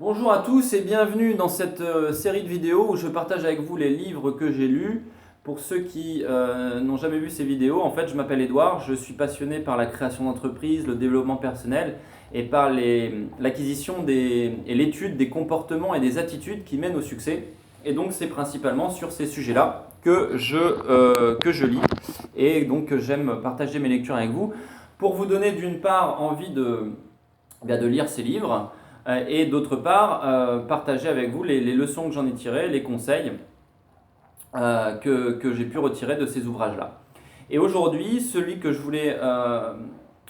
Bonjour à tous et bienvenue dans cette série de vidéos où je partage avec vous les livres que j'ai lus. Pour ceux qui n'ont jamais vu ces vidéos, en fait, je m'appelle Edouard, je suis passionné par la création d'entreprises, le développement personnel et par l'acquisition et l'étude des comportements et des attitudes qui mènent au succès. Et donc, c'est principalement sur ces sujets-là que je lis et donc que j'aime partager mes lectures avec vous pour vous donner d'une part envie de lire ces livres et d'autre part partager avec vous les leçons que j'en ai tirées, les conseils que j'ai pu retirer de ces ouvrages-là. Et aujourd'hui, celui que je voulais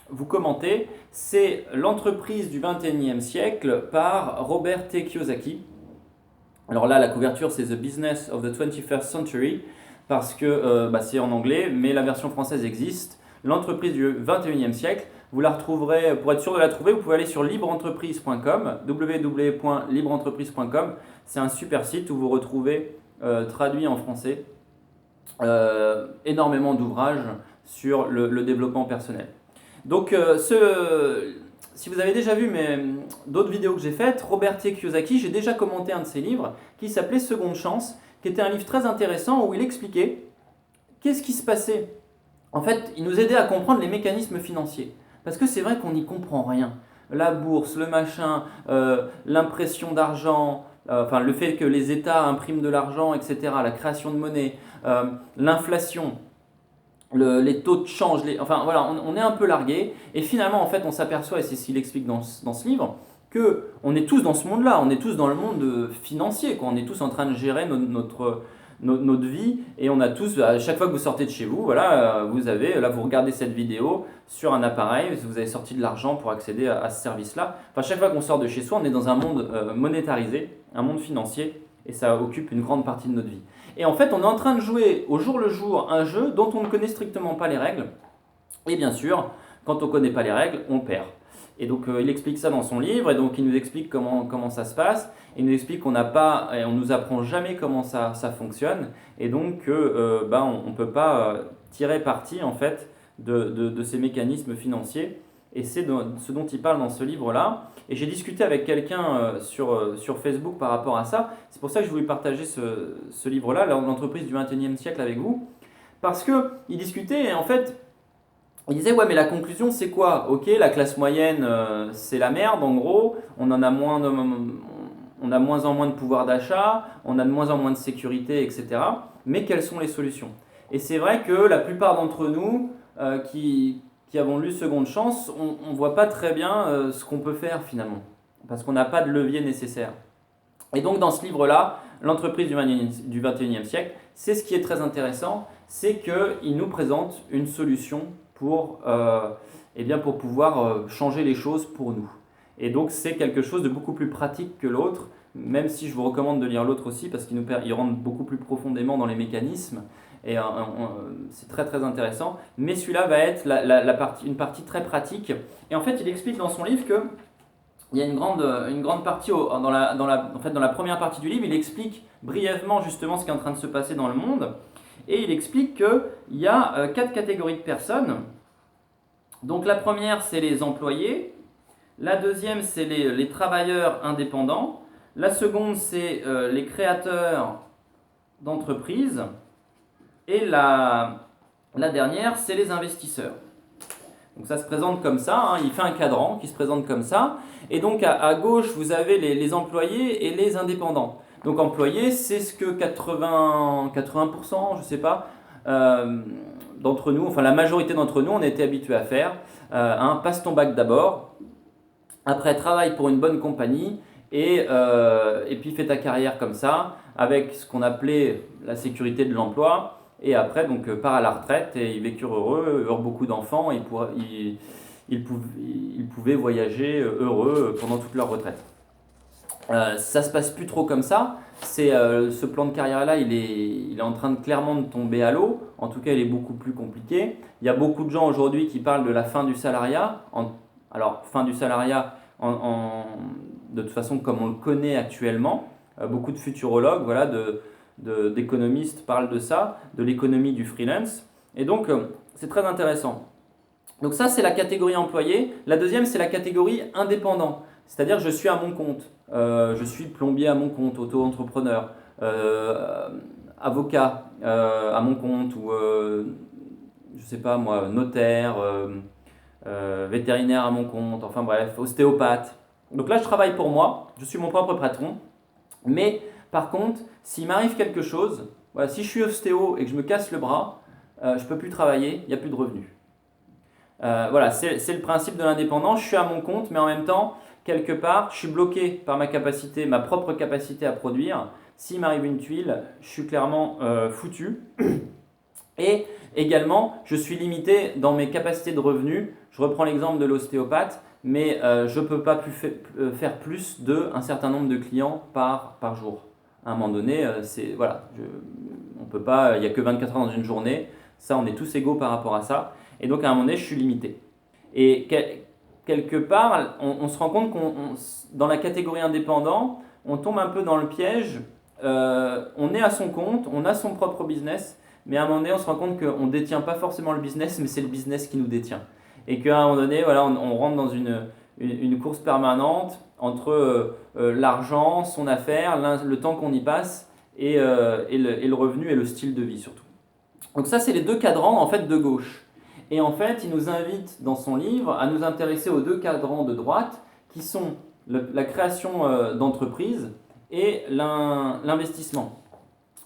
vous commenter, c'est L'entreprise du XXIe siècle par Robert T. Kiyosaki. Alors là, la couverture, c'est The Business of the 21st Century, parce que c'est en anglais, mais la version française existe. L'entreprise du 21e siècle, vous la retrouverez, pour être sûr de la trouver, vous pouvez aller sur libreentreprise.com, www.libreentreprise.com. C'est un super site où vous retrouvez, traduit en français, énormément d'ouvrages sur le développement personnel. Donc, si vous avez déjà vu d'autres vidéos que j'ai faites, Robert T. Kiyosaki, j'ai déjà commenté un de ses livres qui s'appelait Seconde Chance, qui était un livre très intéressant où il expliquait qu'est-ce qui se passait. En fait, il nous aidait à comprendre les mécanismes financiers. Parce que c'est vrai qu'on n'y comprend rien. La bourse, le machin, l'impression d'argent, enfin le fait que les États impriment de l'argent, etc., la création de monnaie, l'inflation, les taux de change, enfin voilà, on est un peu largué. Et finalement, en fait, on s'aperçoit, et c'est ce qu'il explique dans ce livre, que on est tous dans ce monde-là, on est tous dans le monde financier, quoi. On est tous en train de gérer notre vie, et on a tous, à chaque fois que vous sortez de chez vous, voilà, vous regardez cette vidéo sur un appareil, vous avez sorti de l'argent pour accéder à ce service-là. Enfin, chaque fois qu'on sort de chez soi, on est dans un monde monétarisé, un monde financier, et ça occupe une grande partie de notre vie. Et en fait, on est en train de jouer au jour le jour un jeu dont on ne connaît strictement pas les règles. Et bien sûr, quand on ne connaît pas les règles, on perd. Et donc, il explique ça dans son livre, et donc il nous explique comment ça se passe. Il nous explique qu'on n'a pas, et on nous apprend jamais comment ça fonctionne, et donc on ne peut pas tirer parti en fait de ces mécanismes financiers. Et c'est ce dont il parle dans ce livre-là. Et j'ai discuté avec quelqu'un sur Facebook par rapport à ça. C'est pour ça que je voulais partager ce livre-là, L'entreprise du XXIe siècle, avec vous. Parce qu'il discutait et en fait, il disait, ouais, mais la conclusion, c'est quoi? Ok, la classe moyenne, c'est la merde, en gros. On a moins en moins de pouvoir d'achat, on a de moins en moins de sécurité, etc. Mais quelles sont les solutions? Et c'est vrai que la plupart d'entre nous qui avons lu Seconde Chance, on ne voit pas très bien ce qu'on peut faire finalement. Parce qu'on n'a pas de levier nécessaire. Et donc dans ce livre-là, L'entreprise du 21e siècle, c'est ce qui est très intéressant, c'est qu'il nous présente une solution pour pouvoir changer les choses pour nous. Et donc c'est quelque chose de beaucoup plus pratique que l'autre, même si je vous recommande de lire l'autre aussi, parce qu'il rentre beaucoup plus profondément dans les mécanismes, et c'est très très intéressant. Mais celui-là va être une partie très pratique. Et en fait, il explique dans son livre que il y a une grande partie, dans la première partie du livre, il explique brièvement justement ce qui est en train de se passer dans le monde. Et il explique qu'il y a 4 catégories de personnes. Donc la première, c'est les employés. La deuxième, c'est les travailleurs indépendants. La seconde, c'est les créateurs d'entreprises. Et la dernière, c'est les investisseurs. Donc ça se présente comme ça, hein, il fait un cadran qui se présente comme ça. Et donc à gauche, vous avez les employés et les indépendants. Donc employés, c'est ce que 80% je sais pas, d'entre nous, enfin la majorité d'entre nous, on a été habitués à faire. Passe ton bac d'abord, après travaille pour une bonne compagnie, et puis fais ta carrière comme ça, avec ce qu'on appelait la sécurité de l'emploi. Et après, donc, part à la retraite et ils vécurent heureux, eurent beaucoup d'enfants, ils pouvaient voyager heureux pendant toute leur retraite. Ça se passe plus trop comme ça. Ce plan de carrière-là, il est en train de clairement de tomber à l'eau. En tout cas, il est beaucoup plus compliqué. Il y a beaucoup de gens aujourd'hui qui parlent de la fin du salariat. Alors, fin du salariat, de toute façon, comme on le connaît actuellement. Beaucoup de futurologues, voilà, d'économistes parlent de ça, de l'économie du freelance. Et donc, c'est très intéressant. Donc ça, c'est la catégorie employé. La deuxième, c'est la catégorie indépendant. C'est-à-dire que je suis à mon compte. Je suis plombier à mon compte, auto-entrepreneur, avocat à mon compte ou je sais pas moi, notaire, vétérinaire à mon compte, enfin bref, ostéopathe. Donc là, je travaille pour moi, je suis mon propre patron. Mais par contre, s'il m'arrive quelque chose, voilà, si je suis ostéo et que je me casse le bras, je ne peux plus travailler, il n'y a plus de revenus. Voilà, c'est le principe de l'indépendant. Je suis à mon compte, mais en même temps, quelque part, je suis bloqué par ma capacité, ma propre capacité à produire. S'il m'arrive une tuile, je suis clairement foutu. Et également, je suis limité dans mes capacités de revenus. Je reprends l'exemple de l'ostéopathe, mais je ne peux pas faire plus d'un certain nombre de clients par jour. À un moment donné, voilà, on peut pas, il n'y a que 24 heures dans une journée. Ça, on est tous égaux par rapport à ça. Et donc, à un moment donné, je suis limité. Et quelque part, on se rend compte dans la catégorie indépendant, on tombe un peu dans le piège. On est à son compte, on a son propre business, mais à un moment donné, on se rend compte qu'on ne détient pas forcément le business, mais c'est le business qui nous détient. Et qu'à un moment donné, voilà, on rentre dans une course permanente entre l'argent, son affaire, le temps qu'on y passe et le revenu et le style de vie surtout. Donc ça, c'est les deux cadrans en fait de gauche. Et en fait, il nous invite dans son livre à nous intéresser aux deux cadrans de droite qui sont la création d'entreprise et l'investissement.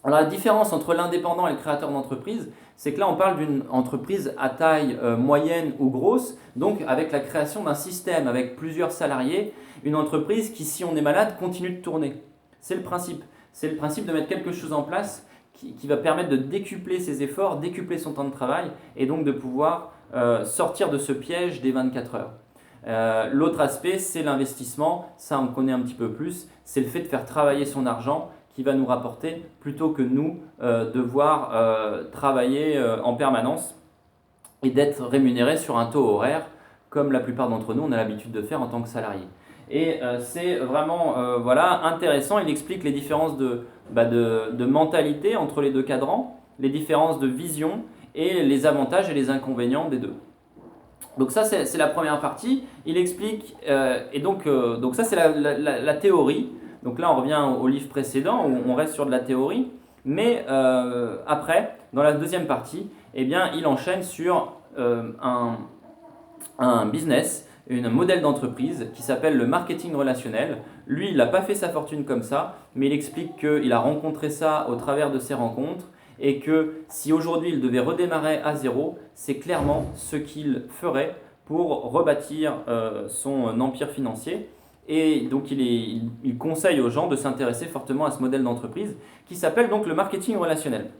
Alors la différence entre l'indépendant et le créateur d'entreprise, c'est que là on parle d'une entreprise à taille moyenne ou grosse, donc avec la création d'un système avec plusieurs salariés, une entreprise qui, si on est malade, continue de tourner. C'est le principe. C'est le principe de mettre quelque chose en place qui va permettre de décupler ses efforts, décupler son temps de travail et donc de pouvoir sortir de ce piège des 24 heures. L'autre aspect, c'est l'investissement. Ça, on connaît un petit peu plus. C'est le fait de faire travailler son argent qui va nous rapporter plutôt que nous devoir travailler en permanence et d'être rémunéré sur un taux horaire comme la plupart d'entre nous on a l'habitude de faire en tant que salarié. Et c'est vraiment voilà, intéressant, il explique les différences de mentalité entre les deux cadrans, les différences de vision et les avantages et les inconvénients des deux. Donc ça c'est la première partie, il explique, et donc ça c'est la théorie. Donc là, on revient au livre précédent où on reste sur de la théorie. Mais après, dans la deuxième partie, eh bien, il enchaîne sur un business, un modèle d'entreprise qui s'appelle le marketing relationnel. Lui, il n'a pas fait sa fortune comme ça, mais il explique qu'il a rencontré ça au travers de ses rencontres et que si aujourd'hui il devait redémarrer à zéro, c'est clairement ce qu'il ferait pour rebâtir son empire financier. Et donc il conseille aux gens de s'intéresser fortement à ce modèle d'entreprise qui s'appelle donc le marketing relationnel.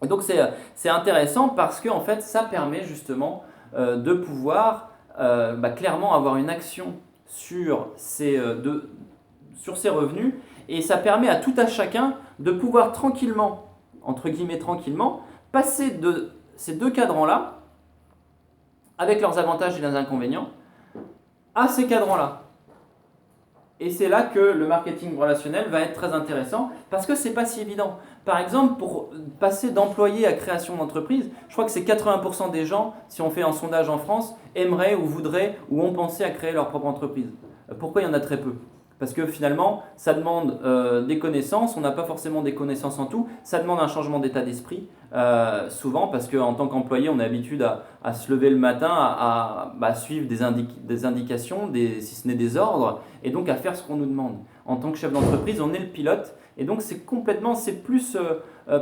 Et donc c'est intéressant parce que en fait ça permet justement de pouvoir clairement avoir une action sur ses revenus et ça permet à tout à chacun de pouvoir tranquillement, entre guillemets tranquillement, passer de ces deux cadrans-là, avec leurs avantages et leurs inconvénients, à ces cadrans-là. Et c'est là que le marketing relationnel va être très intéressant parce que c'est pas si évident. Par exemple, pour passer d'employé à création d'entreprise, je crois que c'est 80% des gens, si on fait un sondage en France, aimeraient ou voudraient ou ont pensé à créer leur propre entreprise. Pourquoi il y en a très peu ? Parce que finalement, ça demande des connaissances, on n'a pas forcément des connaissances en tout, ça demande un changement d'état d'esprit, souvent parce qu'en tant qu'employé, on a l'habitude à se lever le matin, à suivre des indications, si ce n'est des ordres, et donc à faire ce qu'on nous demande. En tant que chef d'entreprise, on est le pilote, et donc c'est plus,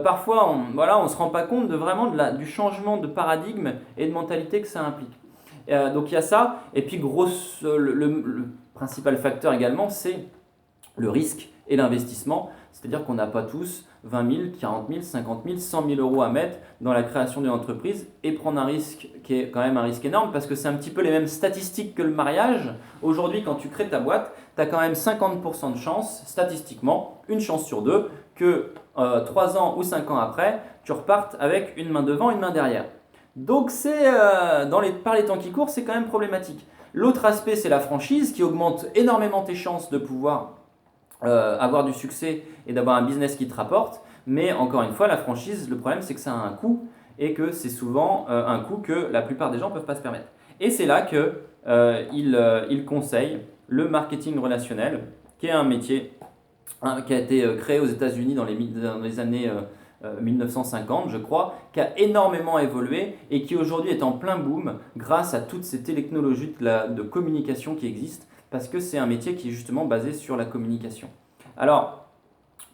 parfois, on ne se rend pas compte du changement de paradigme et de mentalité que ça implique. Donc il y a ça, et puis le principal facteur également, c'est le risque et l'investissement. C'est-à-dire qu'on n'a pas tous 20 000, 40 000, 50 000, 100 000 euros à mettre dans la création d'une entreprise et prendre un risque qui est quand même un risque énorme parce que c'est un petit peu les mêmes statistiques que le mariage. Aujourd'hui, quand tu crées ta boîte, tu as quand même 50% de chance, statistiquement, une chance sur deux, que 3 ans ou 5 ans après, tu repartes avec une main devant, une main derrière. Donc par les temps qui courent, c'est quand même problématique. L'autre aspect, c'est la franchise qui augmente énormément tes chances de pouvoir avoir du succès et d'avoir un business qui te rapporte. Mais encore une fois, la franchise, le problème, c'est que ça a un coût et que c'est souvent un coût que la plupart des gens ne peuvent pas se permettre. Et c'est là qu'il conseille le marketing relationnel, qui est un métier qui a été créé aux États-Unis dans les années 1950, je crois, qui a énormément évolué et qui aujourd'hui est en plein boom grâce à toutes ces technologies de communication qui existent, parce que c'est un métier qui est justement basé sur la communication. Alors,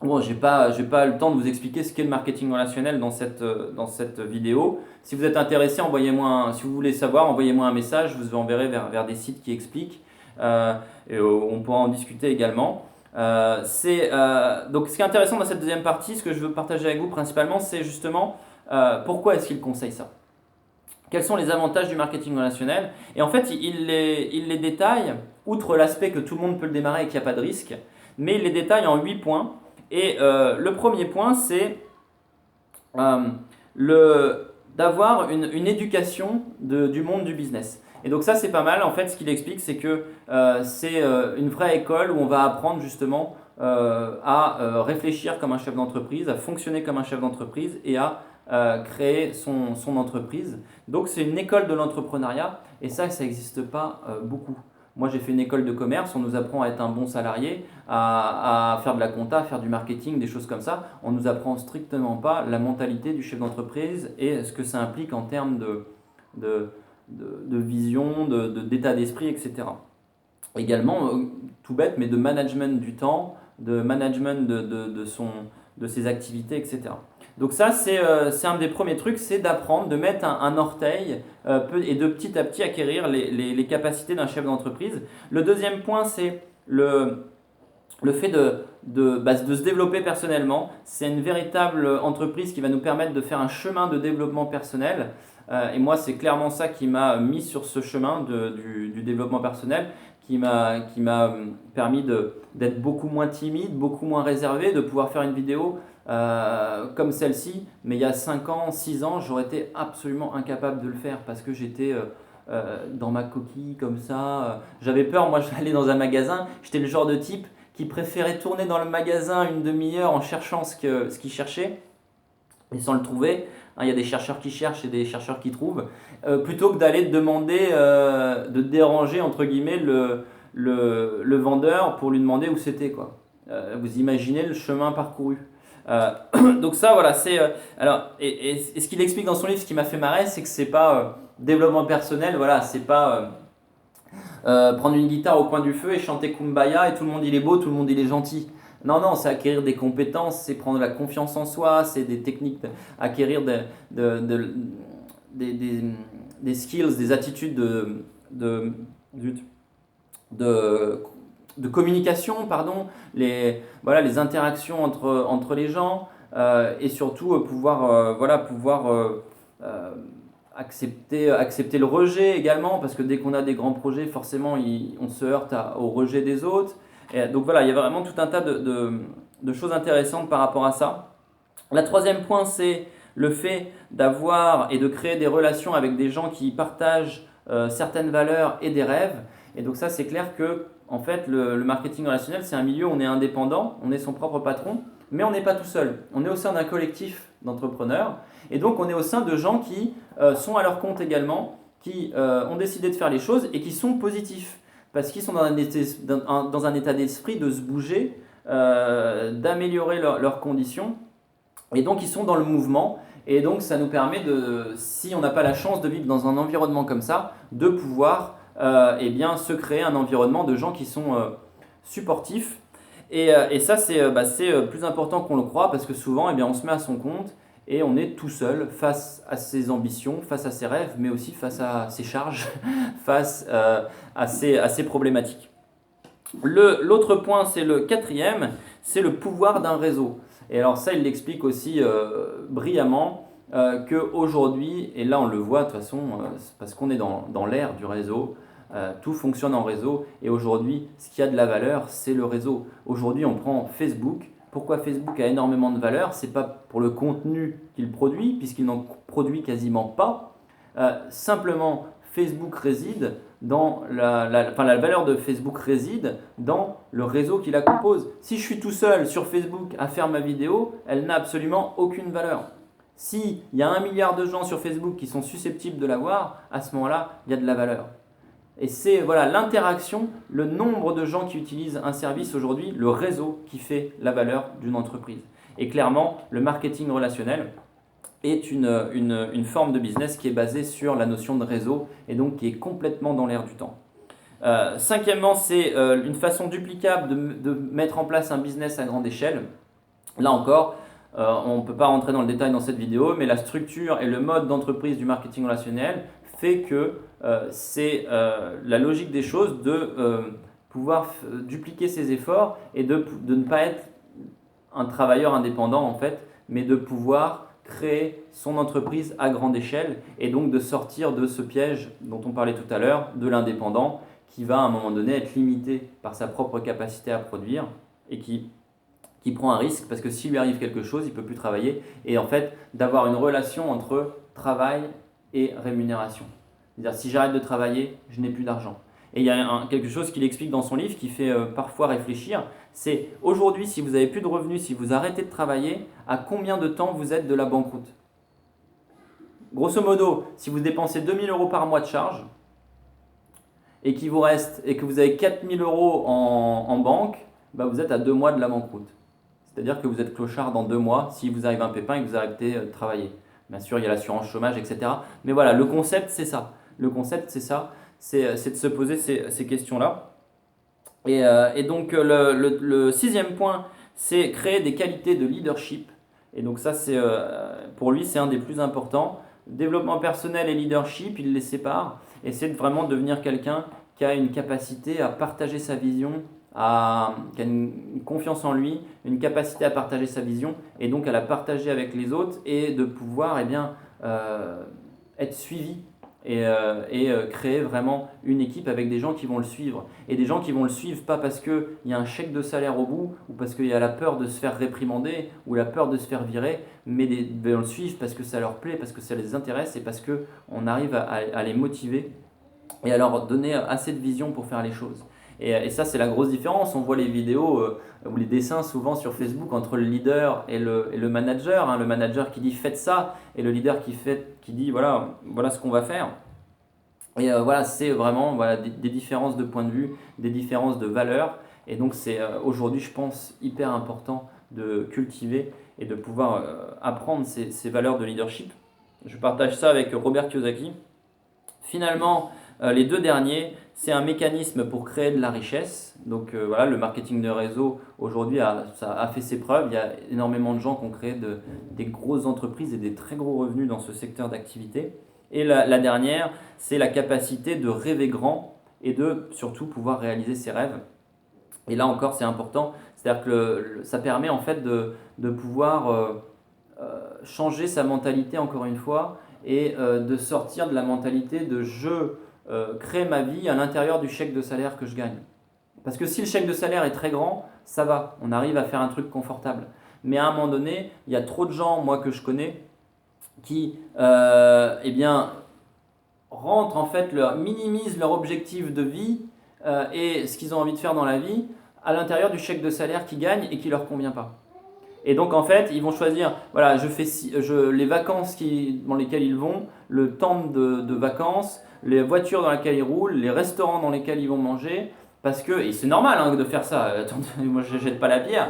bon, j'ai pas le temps de vous expliquer ce qu'est le marketing relationnel dans cette vidéo. Si vous êtes intéressé, si vous voulez savoir, envoyez-moi un message, je vous enverrai vers des sites qui expliquent. Et on pourra en discuter également. Donc ce qui est intéressant dans cette deuxième partie, ce que je veux partager avec vous principalement, c'est justement pourquoi est-ce qu'il conseille ça. Quels sont les avantages du marketing relationnel? Et en fait, il les détaille, outre l'aspect que tout le monde peut le démarrer et qu'il n'y a pas de risque, mais il les détaille en 8 points. Et le premier point, c'est d'avoir une éducation du monde du business. Et donc ça, c'est pas mal. En fait, ce qu'il explique, c'est que c'est une vraie école où on va apprendre justement à réfléchir comme un chef d'entreprise, à fonctionner comme un chef d'entreprise et à créer son entreprise. Donc c'est une école de l'entrepreneuriat et ça n'existe pas beaucoup. Moi, j'ai fait une école de commerce, on nous apprend à être un bon salarié, à faire de la compta, à faire du marketing, des choses comme ça. On ne nous apprend strictement pas la mentalité du chef d'entreprise et ce que ça implique en termes de vision, d'état d'esprit, etc. Également, tout bête, mais de management du temps, de management de ses activités, etc. Donc ça, c'est un des premiers trucs, c'est d'apprendre, de mettre un orteil et de petit à petit acquérir les capacités d'un chef d'entreprise. Le deuxième point, c'est le fait de se développer personnellement. C'est une véritable entreprise qui va nous permettre de faire un chemin de développement personnel. Et moi, c'est clairement ça qui m'a mis sur ce chemin du développement personnel, qui m'a permis d'être beaucoup moins timide, beaucoup moins réservé, de pouvoir faire une vidéo comme celle-ci. Mais il y a 5 ans, 6 ans, j'aurais été absolument incapable de le faire parce que j'étais dans ma coquille comme ça. J'avais peur, moi j'allais dans un magasin, j'étais le genre de type qui préférait tourner dans le magasin une demi-heure en cherchant ce qu'il cherchait et sans le trouver. Il y a des chercheurs qui cherchent et des chercheurs qui trouvent, plutôt que d'aller demander, de déranger entre guillemets le vendeur pour lui demander où c'était, quoi. Vous imaginez le chemin parcouru. Donc ça, voilà, c'est alors et ce qu'il explique dans son livre, ce qui m'a fait marrer, c'est que c'est pas développement personnel, voilà, c'est pas prendre une guitare au coin du feu et chanter Kumbaya et tout le monde il est beau, tout le monde il est gentil. Non, non, c'est acquérir des compétences, c'est prendre la confiance en soi, c'est des techniques, acquérir des skills, des attitudes de communication, pardon, les interactions entre les gens et surtout pouvoir accepter le rejet également, parce que dès qu'on a des grands projets, forcément, on se heurte au rejet des autres. Et donc voilà, il y a vraiment tout un tas de choses intéressantes par rapport à ça. La troisième point, c'est le fait d'avoir et de créer des relations avec des gens qui partagent certaines valeurs et des rêves. Et donc ça, c'est clair que en fait, le marketing relationnel, c'est un milieu où on est indépendant, on est son propre patron, mais on n'est pas tout seul. On est au sein d'un collectif d'entrepreneurs. Et donc, on est au sein de gens qui sont à leur compte également, qui ont décidé de faire les choses et qui sont positifs. Parce qu'ils sont dans un état d'esprit de se bouger, d'améliorer leurs conditions. Et donc, ils sont dans le mouvement. Et donc, ça nous permet, si on n'a pas la chance de vivre dans un environnement comme ça, de pouvoir se créer un environnement de gens qui sont supportifs. Et ça, c'est plus important qu'on le croit parce que souvent, on se met à son compte et on est tout seul face à ses ambitions, face à ses rêves, mais aussi face à ses charges, face à ses problématiques. L'autre point, c'est le quatrième, c'est le pouvoir d'un réseau. Et alors ça, il l'explique aussi brillamment qu'aujourd'hui, et là on le voit de toute façon, parce qu'on est dans l'ère du réseau, tout fonctionne en réseau et aujourd'hui, ce qui a de la valeur, c'est le réseau. Aujourd'hui, on prend Facebook. Pourquoi Facebook a énormément de valeur? C'est pas pour le contenu qu'il produit, puisqu'il n'en produit quasiment pas. Simplement, Facebook réside dans la valeur de Facebook réside dans le réseau qui la compose. Si je suis tout seul sur Facebook à faire ma vidéo, elle n'a absolument aucune valeur. S'il y a 1 milliard de gens sur Facebook qui sont susceptibles de la voir, à ce moment-là, il y a de la valeur. Et c'est voilà, l'interaction, le nombre de gens qui utilisent un service aujourd'hui, le réseau qui fait la valeur d'une entreprise. Et clairement, le marketing relationnel est une forme de business qui est basée sur la notion de réseau et donc qui est complètement dans l'air du temps. Cinquièmement, c'est une façon duplicable de mettre en place un business à grande échelle. Là encore, on ne peut pas rentrer dans le détail dans cette vidéo, mais la structure et le mode d'entreprise du marketing relationnel fait que c'est la logique des choses de pouvoir dupliquer ses efforts et de ne pas être un travailleur indépendant en fait, mais de pouvoir créer son entreprise à grande échelle et donc de sortir de ce piège dont on parlait tout à l'heure, de l'indépendant qui va à un moment donné être limité par sa propre capacité à produire et qui prend un risque parce que s'il lui arrive quelque chose, il ne peut plus travailler et en fait d'avoir une relation entre travail et rémunération. C'est-à-dire si j'arrête de travailler, je n'ai plus d'argent. Et il y a quelque chose qu'il explique dans son livre qui fait parfois réfléchir, c'est aujourd'hui si vous n'avez plus de revenus, si vous arrêtez de travailler, à combien de temps vous êtes de la banqueroute? Grosso modo, si vous dépensez 2 000 € par mois de charge et qu'il vous reste et que vous avez 4 000 € en banque, bah vous êtes à 2 mois de la banqueroute. C'est-à-dire que vous êtes clochard dans 2 mois si vous arrive un pépin et que vous arrêtez de travailler. Bien sûr, il y a l'assurance chômage, etc. Mais voilà, le concept, c'est ça. Le concept, c'est ça. C'est de se poser ces questions-là. Et donc, le sixième point, c'est créer des qualités de leadership. Et donc ça, pour lui, c'est un des plus importants. Développement personnel et leadership, il les sépare. Et c'est vraiment devenir quelqu'un qui a une capacité à partager sa vision, qui a une confiance en lui, une capacité à partager sa vision et donc à la partager avec les autres et de pouvoir être suivi et créer vraiment une équipe avec des gens qui vont le suivre. Et des gens qui vont le suivre pas parce qu'il y a un chèque de salaire au bout ou parce qu'il y a la peur de se faire réprimander ou la peur de se faire virer, mais vont le suivre parce que ça leur plaît, parce que ça les intéresse et parce qu'on arrive à les motiver et à leur donner assez de vision pour faire les choses. Et ça, c'est la grosse différence. On voit les vidéos ou les dessins souvent sur Facebook entre le leader et le manager. Hein. Le manager qui dit faites ça et le leader qui dit voilà ce qu'on va faire. Et voilà, c'est vraiment des différences de point de vue, des différences de valeurs. Et donc, c'est aujourd'hui, je pense, hyper important de cultiver et de pouvoir apprendre ces valeurs de leadership. Je partage ça avec Robert Kiyosaki. Finalement, les deux derniers, c'est un mécanisme pour créer de la richesse. Donc voilà, le marketing de réseau aujourd'hui ça a fait ses preuves. Il y a énormément de gens qui ont créé des grosses entreprises et des très gros revenus dans ce secteur d'activité. Et la dernière, c'est la capacité de rêver grand et de surtout pouvoir réaliser ses rêves. Et là encore, c'est important. C'est-à-dire que ça permet en fait de pouvoir changer sa mentalité encore une fois et de sortir de la mentalité de je crée ma vie à l'intérieur du chèque de salaire que je gagne. Parce que si le chèque de salaire est très grand, ça va, on arrive à faire un truc confortable. Mais à un moment donné, il y a trop de gens, moi que je connais, qui rentrent en fait, minimisent leur objectif de vie et ce qu'ils ont envie de faire dans la vie à l'intérieur du chèque de salaire qu'ils gagnent et qui ne leur convient pas. Et donc en fait, ils vont choisir, voilà, les vacances dans lesquelles ils vont, le temps de vacances, les voitures dans lesquelles ils roulent, les restaurants dans lesquels ils vont manger, parce que, et c'est normal hein, de faire ça, attendez, moi je ne jette pas la pierre,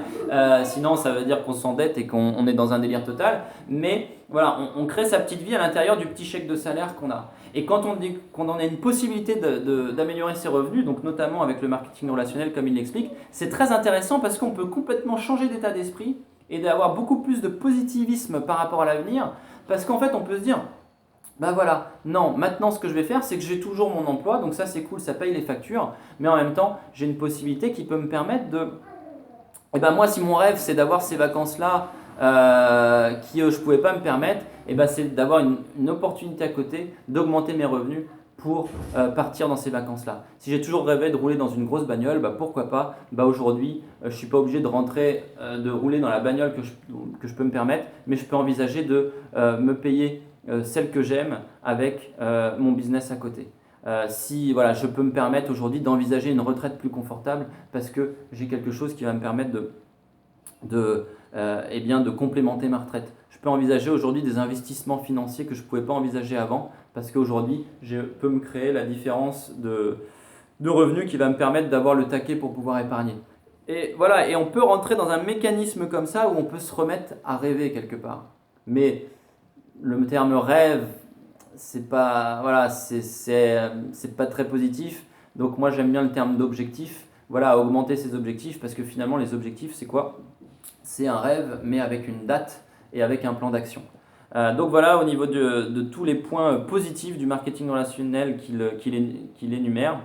sinon ça veut dire qu'on s'endette et qu'on est dans un délire total, mais voilà, on crée sa petite vie à l'intérieur du petit chèque de salaire qu'on a. Et quand on a une possibilité d'améliorer ses revenus, donc notamment avec le marketing relationnel comme il l'explique, c'est très intéressant parce qu'on peut complètement changer d'état d'esprit et d'avoir beaucoup plus de positivisme par rapport à l'avenir, parce qu'en fait on peut se dire, ben voilà, non, maintenant ce que je vais faire c'est que j'ai toujours mon emploi, donc ça c'est cool, ça paye les factures, mais en même temps j'ai une possibilité qui peut me permettre de, et ben moi si mon rêve c'est d'avoir ces vacances-là je ne pouvais pas me permettre, et ben c'est d'avoir une opportunité à côté, d'augmenter mes revenus pour partir dans ces vacances-là. Si j'ai toujours rêvé de rouler dans une grosse bagnole, bah pourquoi pas. Bah aujourd'hui, je ne suis pas obligé de rouler dans la bagnole que je peux me permettre, mais je peux envisager de me payer celle que j'aime avec mon business à côté. Si voilà, je peux me permettre aujourd'hui d'envisager une retraite plus confortable parce que j'ai quelque chose qui va me permettre de complémenter ma retraite. Je peux envisager aujourd'hui des investissements financiers que je ne pouvais pas envisager avant parce qu'aujourd'hui, je peux me créer la différence de revenus qui va me permettre d'avoir le taquet pour pouvoir épargner. Et voilà, et on peut rentrer dans un mécanisme comme ça où on peut se remettre à rêver quelque part. Mais le terme rêve, c'est pas, voilà, c'est pas très positif. Donc moi j'aime bien le terme d'objectif. Voilà, augmenter ses objectifs parce que finalement les objectifs c'est quoi? C'est un rêve mais avec une date et avec un plan d'action. Donc voilà au niveau de tous les points positifs du marketing relationnel qu'il énumère.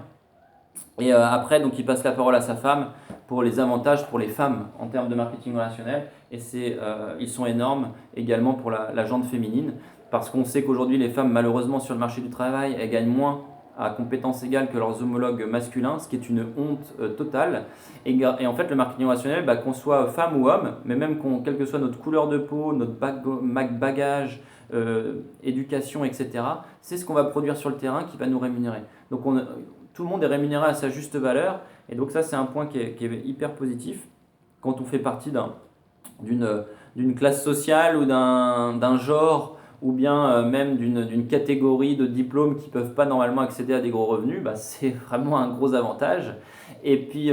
Et après, donc, il passe la parole à sa femme pour les avantages pour les femmes en termes de marketing relationnel. Et ils sont énormes également pour la gente féminine. Parce qu'on sait qu'aujourd'hui, les femmes, malheureusement, sur le marché du travail, elles gagnent moins à compétences égales que leurs homologues masculins, ce qui est une honte totale. Et en fait, le marketing relationnel, qu'on soit femme ou homme, mais même quelle que soit notre couleur de peau, notre bagage, éducation, etc., c'est ce qu'on va produire sur le terrain qui va nous rémunérer. Donc tout le monde est rémunéré à sa juste valeur. Et donc ça, c'est un point qui est hyper positif quand on fait partie d'une classe sociale ou d'un genre ou bien même d'une catégorie de diplômes qui ne peuvent pas normalement accéder à des gros revenus. C'est vraiment un gros avantage. Et puis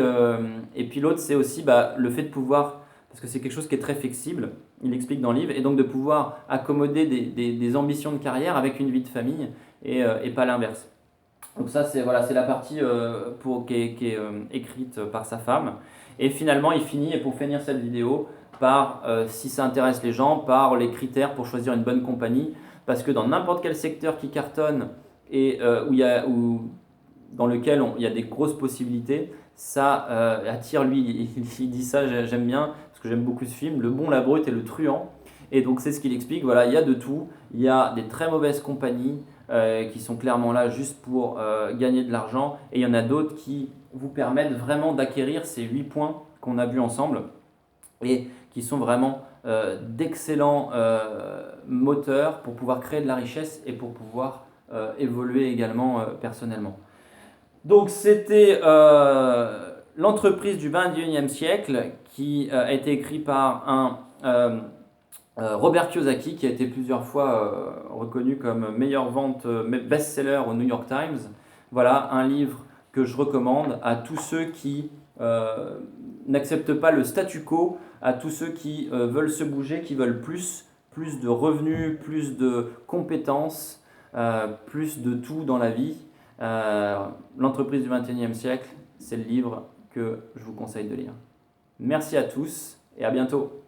l'autre, c'est aussi le fait de pouvoir, parce que c'est quelque chose qui est très flexible, il explique dans le livre, et donc de pouvoir accommoder des ambitions de carrière avec une vie de famille et pas l'inverse. Donc ça, c'est la partie qui est écrite par sa femme. Et finalement, il finit, et pour finir cette vidéo, par, si ça intéresse les gens, par les critères pour choisir une bonne compagnie. Parce que dans n'importe quel secteur qui cartonne et dans lequel il y a des grosses possibilités, ça attire lui, il dit ça, j'aime bien, parce que j'aime beaucoup ce film, le bon, la brute et le truand. Et donc c'est ce qu'il explique, voilà, il y a de tout, il y a des très mauvaises compagnies, qui sont clairement là juste pour gagner de l'argent. Et il y en a d'autres qui vous permettent vraiment d'acquérir ces 8 points qu'on a vus ensemble et qui sont vraiment d'excellents moteurs pour pouvoir créer de la richesse et pour pouvoir évoluer également personnellement. Donc c'était l'entreprise du 21e siècle qui a été écrit par un Robert Kiyosaki, qui a été plusieurs fois reconnu comme meilleure vente best-seller au New York Times. Voilà un livre que je recommande à tous ceux qui n'acceptent pas le statu quo, à tous ceux qui veulent se bouger, qui veulent plus de revenus, plus de compétences, plus de tout dans la vie. L'entreprise du 21e siècle, c'est le livre que je vous conseille de lire. Merci à tous et à bientôt.